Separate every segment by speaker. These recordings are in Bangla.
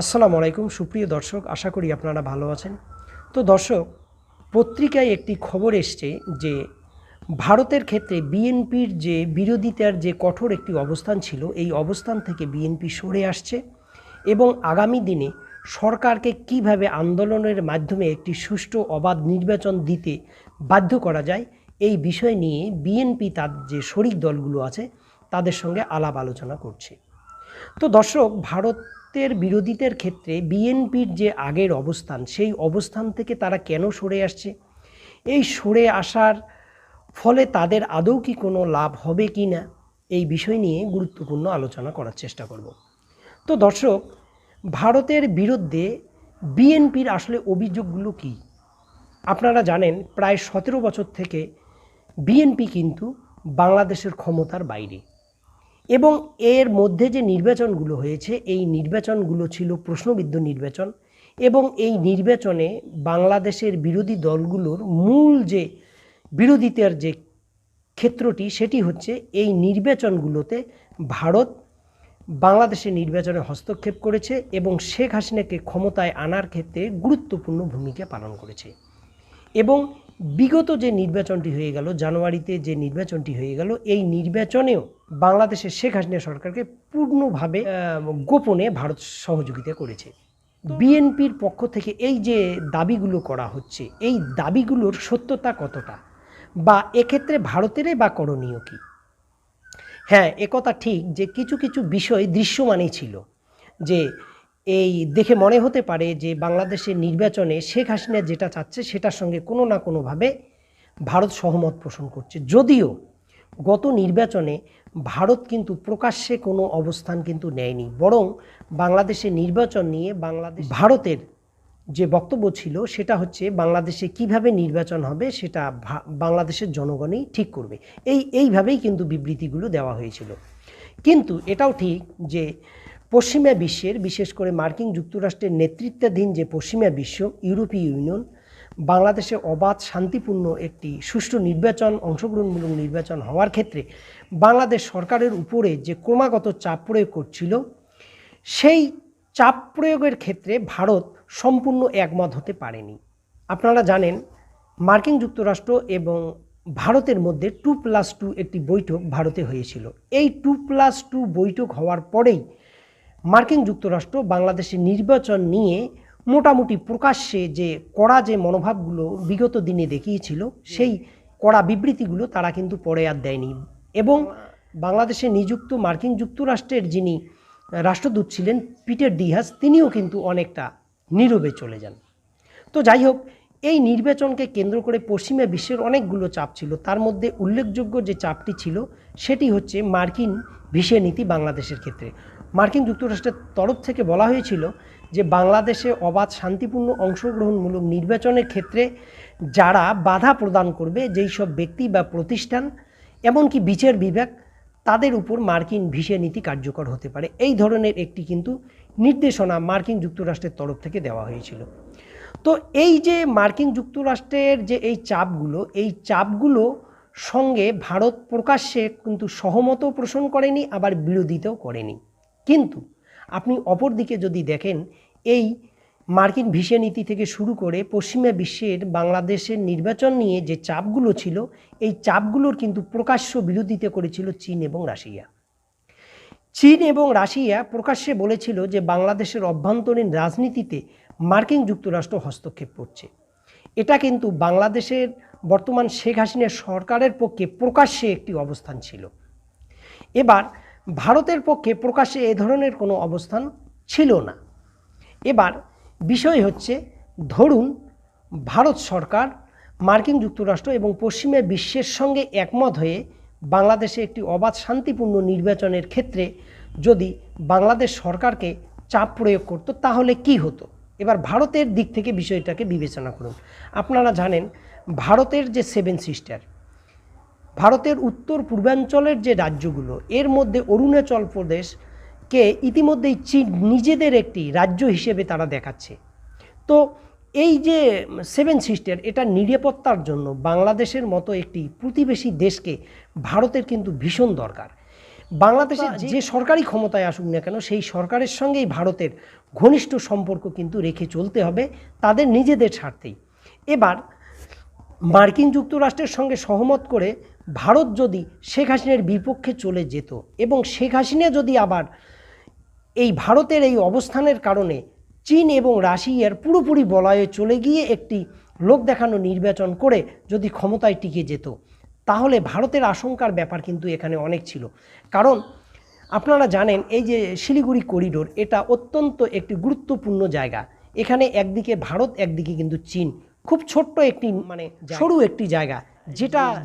Speaker 1: আসসালামু আলাইকুম সুপ্রিয় দর্শক, আশা করি আপনারা ভালো আছেন। তো দর্শক, পত্রিকায় একটি খবর এসছে যে ভারতের ক্ষেত্রে বিএনপির যে বিরোধিতার যে কঠোর একটি অবস্থান ছিল, এই অবস্থান থেকে বিএনপি সরে আসছে এবং আগামী দিনে সরকারকে কিভাবে আন্দোলনের মাধ্যমে একটি সুষ্ঠু অবাধ নির্বাচন দিতে বাধ্য করা যায়, এই বিষয় নিয়ে বিএনপি তার যে শরিক দলগুলো আছে তাদের সঙ্গে আলাপ আলোচনা করছে। তো দর্শক, ভারতের বিরোধীদের ক্ষেত্রে বিএনপির যে আগের অবস্থান, সেই অবস্থান থেকে তারা কেন সরে আসছে, এই সরে আসার ফলে তাদের আদৌ কি কোনো লাভ হবে কি না, এই বিষয় নিয়ে গুরুত্বপূর্ণ আলোচনা করার চেষ্টা করব। তো দর্শক, ভারতের বিরুদ্ধে বিএনপির আসলে অভিযোগগুলো কি? আপনারা জানেন প্রায় 17 বছর থেকে বিএনপি কিন্তু বাংলাদেশের ক্ষমতার বাইরে, এবং এর মধ্যে যে নির্বাচনগুলো হয়েছে এই নির্বাচনগুলো ছিল প্রশ্নবিদ্ধ নির্বাচন, এবং এই নির্বাচনে বাংলাদেশের বিরোধী দলগুলোর মূল যে বিরোধিতার যে ক্ষেত্রটি, সেটি হচ্ছে এই নির্বাচনগুলোতে ভারত বাংলাদেশের নির্বাচনে হস্তক্ষেপ করেছে এবং শেখ হাসিনাকে ক্ষমতায় আনার ক্ষেত্রে গুরুত্বপূর্ণ ভূমিকা পালন করেছে। এবং বিগত যে নির্বাচনটি হয়ে গেল, জানুয়ারিতে যে নির্বাচনটি হয়ে গেল, এই নির্বাচনেও বাংলাদেশের শেখ হাসিনা সরকারকে পূর্ণভাবে গোপনে ভারত সহযোগিতা করেছে। বিএনপির পক্ষ থেকে এই যে দাবিগুলো করা হচ্ছে, এই দাবিগুলোর সত্যতা কতটা, বা এক্ষেত্রে ভারতেরই বা করণীয় কী? হ্যাঁ, একথা ঠিক যে কিছু কিছু বিষয় দৃশ্যমানই ছিল, যে এই দেখে মনে হতে পারে যে বাংলাদেশের নির্বাচনে শেখ হাসিনা যেটা চাচ্ছে সেটার সঙ্গে কোনো না কোনোভাবে ভারত সহমত পোষণ করছে। যদিও গত নির্বাচনে ভারত কিন্তু প্রকাশ্যে কোনো অবস্থান কিন্তু নেয়নি, বরং বাংলাদেশের নির্বাচন নিয়ে ভারতের যে বক্তব্য ছিল সেটা হচ্ছে বাংলাদেশে কিভাবে নির্বাচন হবে সেটা বাংলাদেশের জনগণই ঠিক করবে, এইভাবেই কিন্তু বিবৃতিগুলো দেওয়া হয়েছিল। কিন্তু এটাও ঠিক যে পশ্চিমা বিশ্বের, বিশেষ করে মার্কিন যুক্তরাষ্ট্রের নেতৃত্বাধীন যে পশ্চিমা বিশ্ব, ইউরোপীয় ইউনিয়ন বাংলাদেশে অবাধ শান্তিপূর্ণ একটি সুষ্ঠু নির্বাচন, অংশগ্রহণমূলক নির্বাচন হওয়ার ক্ষেত্রে বাংলাদেশ সরকারের উপরে যে ক্রমাগত চাপ প্রয়োগ করছিল, সেই চাপ প্রয়োগের ক্ষেত্রে ভারত সম্পূর্ণ একমত হতে পারেনি। আপনারা জানেন মার্কিন যুক্তরাষ্ট্র এবং ভারতের মধ্যে 2+2 একটি বৈঠক ভারতে হয়েছিল। এই 2+2 বৈঠক হওয়ার পরেই মার্কিন যুক্তরাষ্ট্র বাংলাদেশের নির্বাচন নিয়ে মোটামুটি প্রকাশ্যে যে কড়া যে মনোভাবগুলো বিগত দিনে দেখিয়েছিল, সেই কড়া বিবৃতিগুলো তারা কিন্তু পরে আর দেয়নি। এবং বাংলাদেশে নিযুক্ত মার্কিন যুক্তরাষ্ট্রের যিনি রাষ্ট্রদূত ছিলেন পিটার ডিহাস, তিনিও কিন্তু অনেকটা নীরবে চলে যান। তো যাই হোক, এই নির্বাচনকে কেন্দ্র করে পশ্চিমা বিশ্বের অনেকগুলো চাপ ছিল। তার মধ্যে উল্লেখযোগ্য যে চাপটি ছিল সেটি হচ্ছে মার্কিন ভিসা নীতি বাংলাদেশের ক্ষেত্রে। মার্কিন যুক্তরাষ্ট্রের তরফ থেকে বলা হয়েছিল যে বাংলাদেশে অবাধ শান্তিপূর্ণ অংশগ্রহণমূলক নির্বাচনের ক্ষেত্রে যারা বাধা প্রদান করবে, যেই সব ব্যক্তি বা প্রতিষ্ঠান, এমনকি বিচার বিভাগ, তাদের উপর মার্কিন ভিসা নীতি কার্যকর হতে পারে, এই ধরনের একটি কিন্তু নির্দেশনা মার্কিন যুক্তরাষ্ট্রের তরফ থেকে দেওয়া হয়েছিল। তো এই যে মার্কিন যুক্তরাষ্ট্রের যে এই চাপগুলো সঙ্গে ভারত প্রকাশ্যে কিন্তু সহমতও পোষণ করেনি, আবার বিরোধিতাও করেনি। কিন্তু আপনি অপর দিকে যদি দেখেন, এই মার্কিন ভিসা নীতি থেকে শুরু করে পশ্চিমা বিশ্বের বাংলাদেশের নির্বাচন নিয়ে যে চাপগুলো ছিল, এই চাপগুলোর কিন্তু প্রকাশ্য বিরোধিতা করেছিল চীন এবং রাশিয়া। চীন এবং রাশিয়া প্রকাশ্যে বলেছিল যে বাংলাদেশের অভ্যন্তরীণ রাজনীতিতে মার্কিন যুক্তরাষ্ট্র হস্তক্ষেপ করছে। এটা কিন্তু বাংলাদেশের বর্তমান শেখ হাসিনা সরকারের পক্ষে প্রকাশ্যে একটি অবস্থান ছিল। এবার ভারতের পক্ষে প্রকাশ্যে এ ধরনের কোনো অবস্থান ছিল না। এবার বিষয় হচ্ছে, ধরুন ভারত সরকার মার্কিন যুক্তরাষ্ট্র এবং পশ্চিমা বিশ্বের সঙ্গে একমত হয়ে বাংলাদেশে একটি অবাধ শান্তিপূর্ণ নির্বাচনের ক্ষেত্রে যদি বাংলাদেশ সরকারকে চাপ প্রয়োগ করত, তাহলে কি হতো? এবার ভারতের দিক থেকে বিষয়টাকে বিবেচনা করুন। আপনারা জানেন ভারতের যে 7 সিস্টার, ভারতের উত্তর পূর্বাঞ্চলের যে রাজ্যগুলো, এর মধ্যে অরুণাচল প্রদেশকে ইতিমধ্যেই চীন নিজেদের একটি রাজ্য হিসেবে তারা দেখাচ্ছে। তো এই যে 7 সিস্টার, এটা নিরাপত্তার জন্য বাংলাদেশের মতো একটি প্রতিবেশী দেশকে ভারতের কিন্তু ভীষণ দরকার। বাংলাদেশে যে সরকারি ক্ষমতায় আসুক না কেন সেই সরকারের সঙ্গেই ভারতের ঘনিষ্ঠ সম্পর্ক কিন্তু রেখে চলতে হবে তাদের নিজেদের স্বার্থেই। এবার মার্কিন যুক্তরাষ্ট্রের সঙ্গে সহমত করে ভারত যদি শেখ হাসিনার বিপক্ষে চলে যেত এবং শেখ হাসিনা যদি আবার এই ভারতের এই অবস্থানের কারণে চীন এবং রাশিয়ার পুরোপুরি বলয়ে চলে গিয়ে একটি লোক দেখানো নির্বাচন করে যদি ক্ষমতায় টিকে যেত, তাহলে ভারতের আশঙ্কার ব্যাপার কিন্তু এখানে অনেক ছিল। কারণ আপনারা জানেন এই যে শিলিগুড়ি করিডোর, এটা অত্যন্ত একটি গুরুত্বপূর্ণ জায়গা। এখানে একদিকে ভারত, একদিকে কিন্তু চীন, খুব ছোট্ট একটি সরু একটি জায়গা,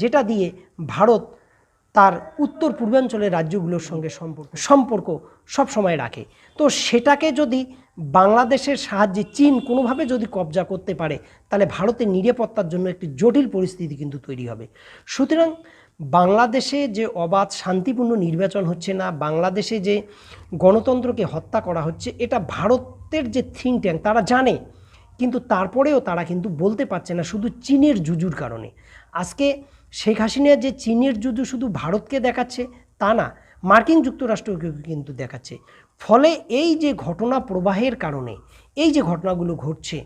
Speaker 1: যেটা দিয়ে ভারত তার উত্তর পূর্বাঞ্চলের রাজ্যগুলোর সঙ্গে সম্পর্ক সব সময় রাখে। তো সেটাকে যদি বাংলাদেশের সাহায্যে চীন কোনোভাবে যদি কবজা করতে পারে, তাহলে ভারতের নিরাপত্তার জন্য একটি জটিল পরিস্থিতি কিন্তু তৈরি হবে। সুতরাং বাংলাদেশে যে অবাধ শান্তিপূর্ণ নির্বাচন হচ্ছে না, বাংলাদেশে যে গণতন্ত্রকে হত্যা করা হচ্ছে, এটা ভারতের যে থিঙ্ক ট্যাঙ্ক তারা জানে, কিন্তু তারপরেও তারা কিন্তু বলতে পারছে না, শুধু চীনের জুজুর কারণে। আজকে শেখ হাসিনা যে চীনের জুজু শুধু ভারতকে দেখাচ্ছে তা না, মার্কিন যুক্তরাষ্ট্রকে কিন্তু দেখাচ্ছে। ফলে এই যে ঘটনা প্রবাহের কারণে এই যে ঘটনাগুলো ঘটছে,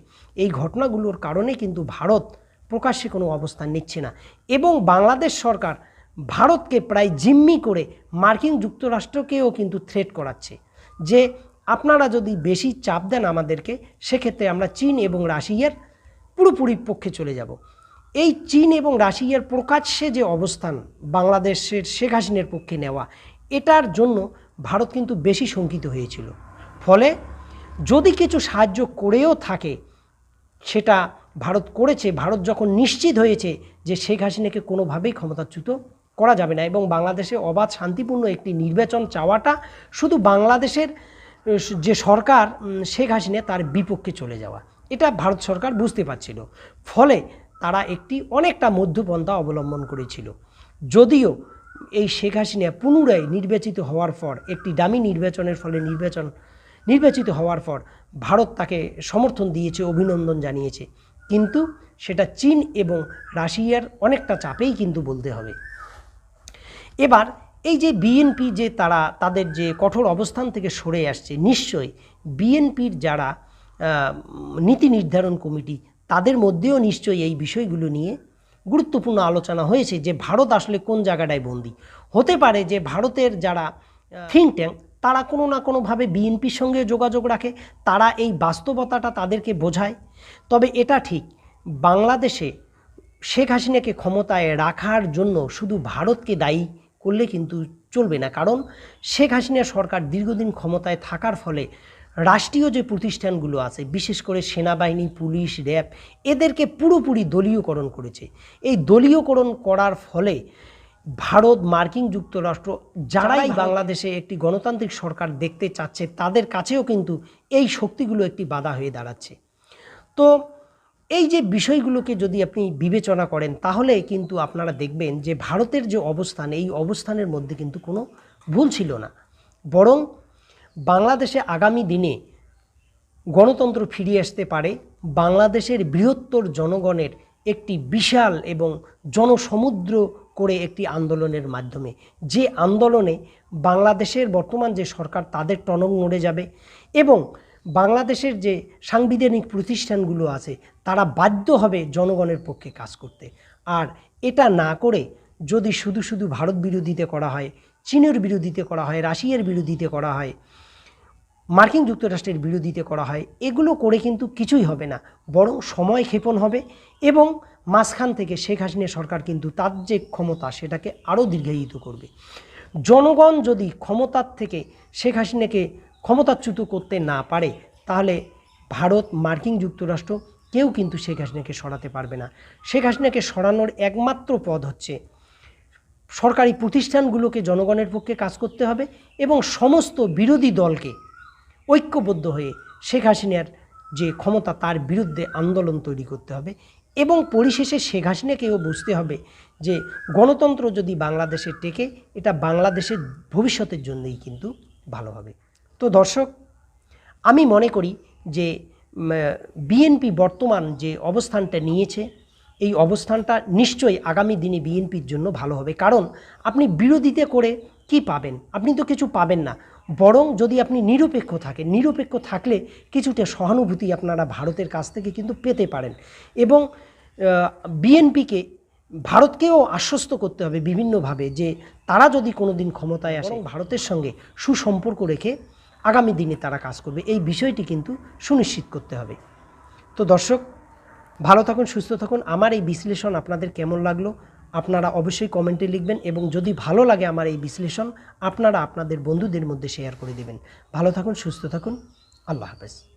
Speaker 1: এই ঘটনাগুলোর কারণে কিন্তু ভারত প্রকাশ্যে কোনো অবস্থান নিচ্ছে না এবং বাংলাদেশ সরকার ভারতকে প্রায় জিম্মি করে মার্কিন যুক্তরাষ্ট্রকেও কিন্তু থ্রেট করাচ্ছে যে আপনারা যদি বেশি চাপ দেন আমাদেরকে, সেক্ষেত্রে আমরা চীন এবং রাশিয়ার পুরোপুরি পক্ষে চলে যাব। এই চীন এবং রাশিয়ার প্রকাশ্যে যে অবস্থান বাংলাদেশের শেখ হাসিনার পক্ষে নেওয়া, এটার জন্য ভারত কিন্তু বেশি শঙ্কিত হয়েছিল। ফলে যদি কিছু সাহায্য করেও থাকে, সেটা ভারত করেছে। ভারত যখন নিশ্চিত হয়েছে যে শেখ হাসিনাকে কোনোভাবেই ক্ষমতাচ্যুত করা যাবে না এবং বাংলাদেশে অবাধ শান্তিপূর্ণ একটি নির্বাচন চাওয়াটা শুধু বাংলাদেশের যে সরকার শেখ হাসিনা তার বিপক্ষে চলে যাওয়া, এটা ভারত সরকার বুঝতে পারছিল। ফলে তারা অনেকটা মধ্যপন্থা অবলম্বন করেছিল। যদিও এই শেখ হাসিনা পুনরায় নির্বাচিত হওয়ার পর, একটি দামি নির্বাচনের ফলে নির্বাচিত হওয়ার পর ভারত তাকে সমর্থন দিয়েছে, অভিনন্দন জানিয়েছে, কিন্তু সেটা চীন এবং রাশিয়ার অনেকটা চাপেই কিন্তু বলতে হবে। এবার এই যে বিএনপি যে তাদের যে কঠোর অবস্থান থেকে সরে আসছে, নিশ্চয়ই বিএনপির যারা নীতি নির্ধারণ কমিটি, তাদের মধ্যেও নিশ্চয়ই এই বিষয়গুলো নিয়ে গুরুত্বপূর্ণ আলোচনা হয়েছে যে ভারত আসলে কোন জায়গাটায় বন্দী। হতে পারে যে ভারতের যারা থিঙ্ক ট্যাঙ্ক তারা কোনো না কোনোভাবে বিএনপির সঙ্গে যোগাযোগ রাখে, তারা এই বাস্তবতাটা তাদেরকে বোঝায়। তবে এটা ঠিক, বাংলাদেশে শেখ হাসিনাকে ক্ষমতায় রাখার জন্য শুধু ভারতকে দায়ী করলে কিন্তু চলবে না। কারণ শেখ হাসিনা সরকার দীর্ঘদিন ক্ষমতায় থাকার ফলে রাষ্ট্রীয় যে প্রতিষ্ঠানগুলো আছে, বিশেষ করে সেনাবাহিনী, পুলিশ, র্যাব, এদেরকে পুরোপুরি দলীয়করণ করেছে। এই দলীয়করণ করার ফলে ভারত, মার্কিন যুক্তরাষ্ট্র যারাই বাংলাদেশে একটি গণতান্ত্রিক সরকার দেখতে চাচ্ছে, তাদের কাছেও কিন্তু এই শক্তিগুলো একটি বাধা হয়ে দাঁড়াচ্ছে। তো এই যে বিষয়গুলোকে যদি আপনি বিবেচনা করেন, তাহলে কিন্তু আপনারা দেখবেন যে ভারতের যে অবস্থান, এই অবস্থানের মধ্যে কিন্তু কোনো ভুল ছিল না। বরং বাংলাদেশে আগামী দিনে গণতন্ত্র ফিরিয়ে আসতে পারে বাংলাদেশের বৃহত্তর জনগণের একটি বিশাল এবং জনসমুদ্র করে একটি আন্দোলনের মাধ্যমে, যে আন্দোলনে বাংলাদেশের বর্তমান যে সরকার তাদের টনক নড়ে যাবে এবং বাংলাদেশের যে সাংবিধানিক প্রতিষ্ঠানগুলো আছে তারা বাধ্য হবে জনগণের পক্ষে কাজ করতে। আর এটা না করে যদি শুধু শুধু ভারত বিরোধিতা করা হয়, চীনের বিরোধিতা করা হয়, রাশিয়ার বিরোধিতা করা হয়, মার্কিন যুক্তরাষ্ট্রের বিরোধিতা করা হয়, এগুলো করে কিন্তু কিছুই হবে না, বরং সময় ক্ষেপণ হবে এবং মাঝখান থেকে শেখ হাসিনা সরকার কিন্তু তার যে ক্ষমতা সেটাকে আরও দীর্ঘায়িত করবে। জনগণ যদি ক্ষমতার থেকে শেখ হাসিনাকে ক্ষমতাচ্যুত করতে না পারে, তাহলে ভারত, মার্কিন যুক্তরাষ্ট্র কেউ কিন্তু শেখ হাসিনাকে সরাতে পারবে না। শেখ হাসিনাকে সরানোর একমাত্র পথ হচ্ছে সরকারি প্রতিষ্ঠানগুলোকে জনগণের পক্ষে কাজ করতে হবে এবং সমস্ত বিরোধী দলকে ঐক্যবদ্ধ হয়ে শেখ হাসিনার যে ক্ষমতা তার বিরুদ্ধে আন্দোলন তৈরি করতে হবে এবং পরিশেষে শেখ হাসিনাকেও বুঝতে হবে যে গণতন্ত্র যদি বাংলাদেশে টেকে, এটা বাংলাদেশের ভবিষ্যতের জন্যই কিন্তু ভালো হবে। তো দর্শক, আমি মনে করি যে বিএনপি বর্তমান যে অবস্থানটা নিয়েছে, এই অবস্থানটা নিশ্চয়ই আগামী দিনে বিএনপির জন্য ভালো হবে। কারণ আপনি বিরোধিতা করে কি পাবেন? আপনি তো কিছু পাবেন না। বরং যদি আপনি নিরপেক্ষ থাকেন, নিরপেক্ষ থাকলে কিছুটা সহানুভূতি আপনারা ভারতের কাছ থেকে কিন্তু পেতে পারেন। এবং বিএনপিকে, ভারতকেও আশ্বস্ত করতে হবে বিভিন্নভাবে যে তারা যদি কোনো দিন ক্ষমতায় আসে ভারতের সঙ্গে সুসম্পর্ক রেখে আগামী দিনে তারা কাজ করবে, এই বিষয়টি কিন্তু সুনিশ্চিত করতে হবে। তো দর্শক, ভালো থাকুন, সুস্থ থাকুন। আমার এই বিশ্লেষণ আপনাদের কেমন লাগলো আপনারা অবশ্যই কমেন্টে লিখবেন, এবং যদি ভালো লাগে আমার এই বিশ্লেষণ আপনারা আপনাদের বন্ধুদের মধ্যে শেয়ার করে দেবেন। ভালো থাকুন, সুস্থ থাকুন, আল্লাহ হাফেজ।